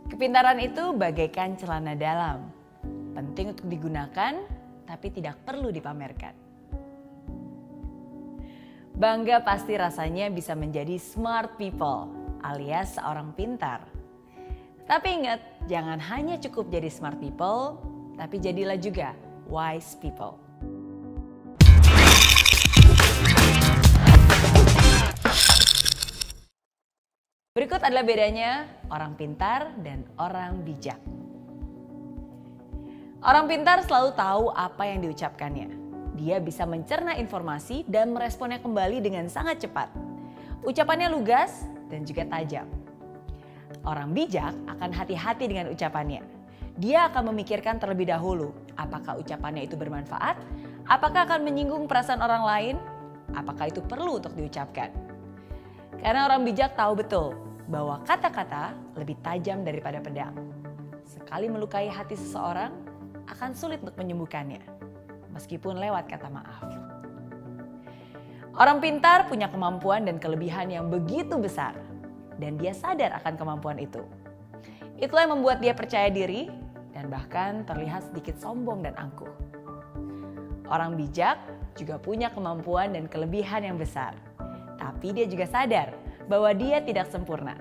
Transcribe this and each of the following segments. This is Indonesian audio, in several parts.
Kepintaran itu bagaikan celana dalam, penting untuk digunakan tapi tidak perlu dipamerkan. Bangga pasti rasanya bisa menjadi smart people alias seorang pintar. Tapi ingat, jangan hanya cukup jadi smart people, tapi jadilah juga wise people. Berikut adalah bedanya orang pintar dan orang bijak. Orang pintar selalu tahu apa yang diucapkannya. Dia bisa mencerna informasi dan meresponnya kembali dengan sangat cepat. Ucapannya lugas dan juga tajam. Orang bijak akan hati-hati dengan ucapannya. Dia akan memikirkan terlebih dahulu apakah ucapannya itu bermanfaat, apakah akan menyinggung perasaan orang lain, apakah itu perlu untuk diucapkan. Karena orang bijak tahu betul bahwa kata-kata lebih tajam daripada pedang. Sekali melukai hati seseorang, akan sulit untuk menyembuhkannya, meskipun lewat kata maaf. Orang pintar punya kemampuan dan kelebihan yang begitu besar, dan dia sadar akan kemampuan itu. Itulah yang membuat dia percaya diri, dan bahkan terlihat sedikit sombong dan angkuh. Orang bijak juga punya kemampuan dan kelebihan yang besar, tapi dia juga sadar bahwa dia tidak sempurna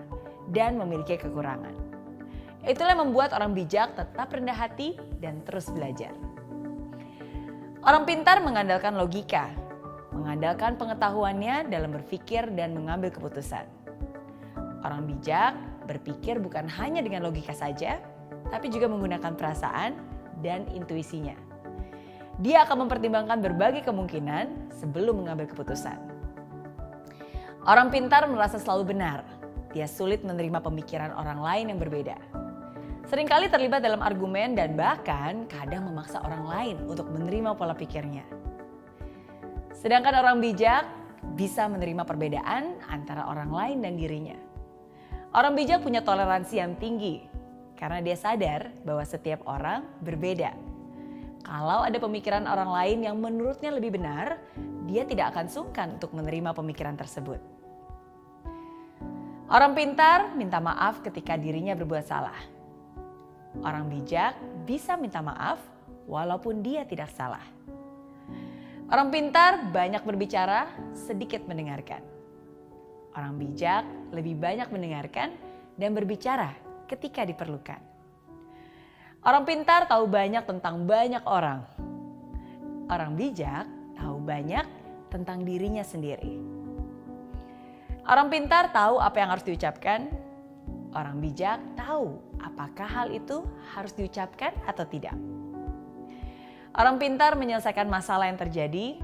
dan memiliki kekurangan. Itulah yang membuat orang bijak tetap rendah hati dan terus belajar. Orang pintar mengandalkan logika, mengandalkan pengetahuannya dalam berpikir dan mengambil keputusan. Orang bijak berpikir bukan hanya dengan logika saja, tapi juga menggunakan perasaan dan intuisinya. Dia akan mempertimbangkan berbagai kemungkinan sebelum mengambil keputusan. Orang pintar merasa selalu benar. Dia sulit menerima pemikiran orang lain yang berbeda. Seringkali terlibat dalam argumen dan bahkan kadang memaksa orang lain untuk menerima pola pikirnya. Sedangkan orang bijak bisa menerima perbedaan antara orang lain dan dirinya. Orang bijak punya toleransi yang tinggi karena dia sadar bahwa setiap orang berbeda. Kalau ada pemikiran orang lain yang menurutnya lebih benar, dia tidak akan sungkan untuk menerima pemikiran tersebut. Orang pintar minta maaf ketika dirinya berbuat salah. Orang bijak bisa minta maaf walaupun dia tidak salah. Orang pintar banyak berbicara, sedikit mendengarkan. Orang bijak lebih banyak mendengarkan dan berbicara ketika diperlukan. Orang pintar tahu banyak tentang banyak orang. Orang bijak tahu banyak tentang dirinya sendiri. Orang pintar tahu apa yang harus diucapkan. Orang bijak tahu apakah hal itu harus diucapkan atau tidak. Orang pintar menyelesaikan masalah yang terjadi.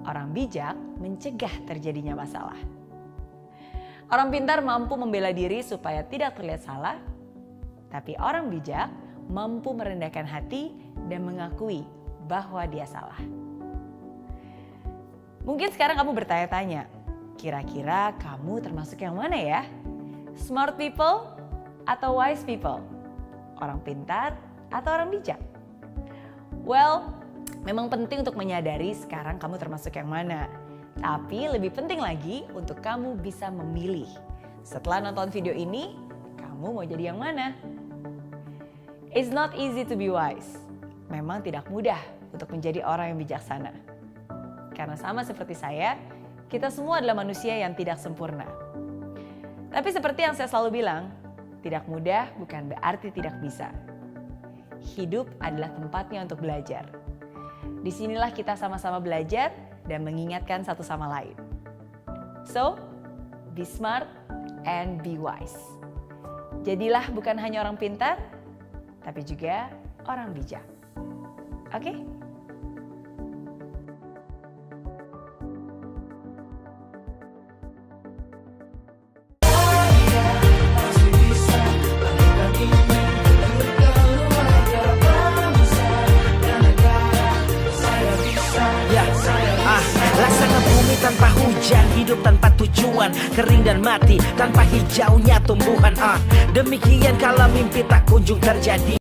Orang bijak mencegah terjadinya masalah. Orang pintar mampu membela diri supaya tidak terlihat salah. Tapi orang bijak mampu merendahkan hati dan mengakui bahwa dia salah. Mungkin sekarang kamu bertanya-tanya, kira-kira kamu termasuk yang mana ya? Smart people atau wise people? Orang pintar atau orang bijak? Well, memang penting untuk menyadari sekarang kamu termasuk yang mana. Tapi lebih penting lagi untuk kamu bisa memilih. Setelah nonton video ini, kamu mau jadi yang mana? It's not easy to be wise. Memang tidak mudah untuk menjadi orang yang bijaksana. Karena sama seperti saya, kita semua adalah manusia yang tidak sempurna. Tapi seperti yang saya selalu bilang, tidak mudah bukan berarti tidak bisa. Hidup adalah tempatnya untuk belajar. Disinilah kita sama-sama belajar dan mengingatkan satu sama lain. So, be smart and be wise. Jadilah bukan hanya orang pintar, tapi juga orang bijak. Oke? Laksana bumi tanpa hujan, hidup tanpa tujuan, kering dan mati tanpa hijaunya tumbuhan. Demikian kalau mimpi tak kunjung terjadi.